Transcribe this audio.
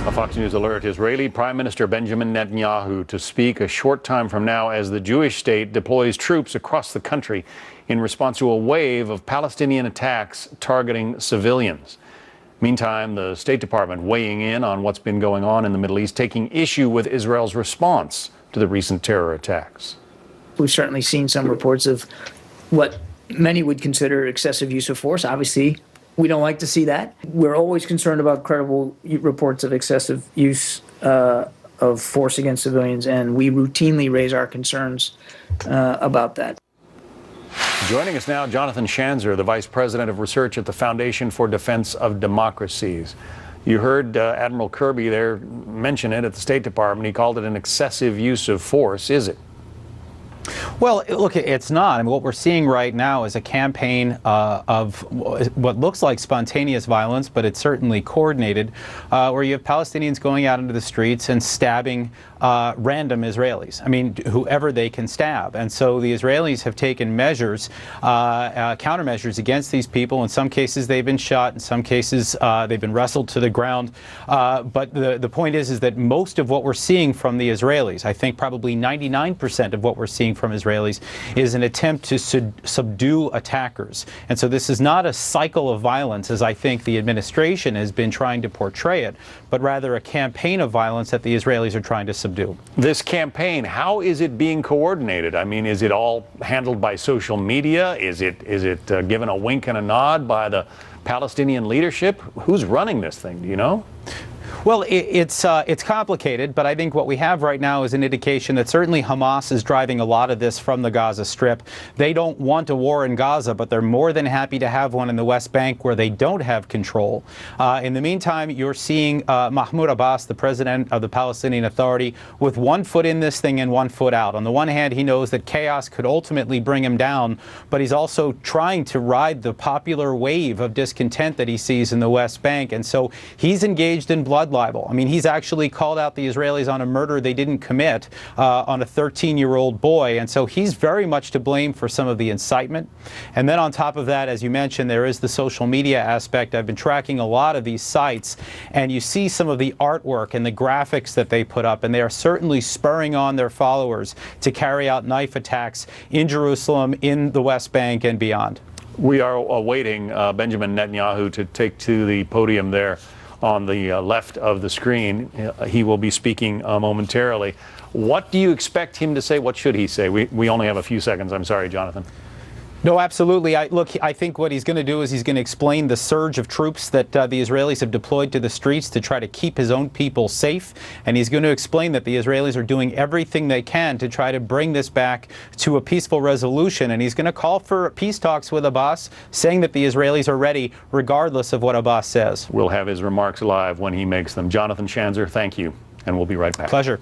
A Fox News alert: Israeli Prime Minister Benjamin Netanyahu to speak a short time from now as the Jewish state deploys troops across the country in response to a wave of Palestinian attacks targeting civilians. Meantime, the State Department weighing in on what's been going on in the Middle East, taking issue with Israel's response to the recent terror attacks. We've certainly seen some reports of what many would consider excessive use of force. Obviously, we don't like to see that. We're always concerned about credible reports of excessive use of force against civilians, and we routinely raise our concerns about that. Joining us now, Jonathan Schanzer, the Vice President of Research at the Foundation for Defense of Democracies. You heard Admiral Kirby there mention it at the State Department. He called it an excessive use of force. Is it? Well, look, it's not. I mean, what we're seeing right now is a campaign of what looks like spontaneous violence, but it's certainly coordinated, where you have Palestinians going out into the streets and stabbing random Israelis. I mean, whoever they can stab. And so the Israelis have taken measures, countermeasures against these people. In some cases, they've been shot. In some cases, they've been wrestled to the ground. But the point is that most of what we're seeing from the Israelis, I think probably 99% of what we're seeing from Israelis, is an attempt to subdue attackers. And so this is not a cycle of violence, as I think the administration has been trying to portray it, but rather a campaign of violence that the Israelis are trying to subdue. This campaign, how is it being coordinated? I mean, is it all handled by social media? Is it given a wink and a nod by the Palestinian leadership? Who's running this thing? Do you know? Well, it's complicated, but I think what we have right now is an indication that certainly Hamas is driving a lot of this from the Gaza Strip. They don't want a war in Gaza, but they're more than happy to have one in the West Bank where they don't have control. In the meantime, you're seeing Mahmoud Abbas, the president of the Palestinian Authority, with one foot in this thing and one foot out. On the one hand, he knows that chaos could ultimately bring him down, but he's also trying to ride the popular wave of discontent that he sees in the West Bank. And so he's engaged in blood libel. I mean, he's actually called out the Israelis on a murder they didn't commit on a 13-year-old boy. And so he's very much to blame for some of the incitement. And then on top of that, as you mentioned, there is the social media aspect. I've been tracking a lot of these sites, and you see some of the artwork and the graphics that they put up, and they are certainly spurring on their followers to carry out knife attacks in Jerusalem, in the West Bank, and beyond. We are awaiting Benjamin Netanyahu to take to the podium there on the left of the screen. He will be speaking momentarily. What do you expect him to say? What should he say? We only have a few seconds. I'm sorry, Jonathan. No, absolutely. I think what he's going to do is he's going to explain the surge of troops that the Israelis have deployed to the streets to try to keep his own people safe. And he's going to explain that the Israelis are doing everything they can to try to bring this back to a peaceful resolution. And he's going to call for peace talks with Abbas, saying that the Israelis are ready, regardless of what Abbas says. We'll have his remarks live when he makes them. Jonathan Schanzer, thank you. And we'll be right back. Pleasure.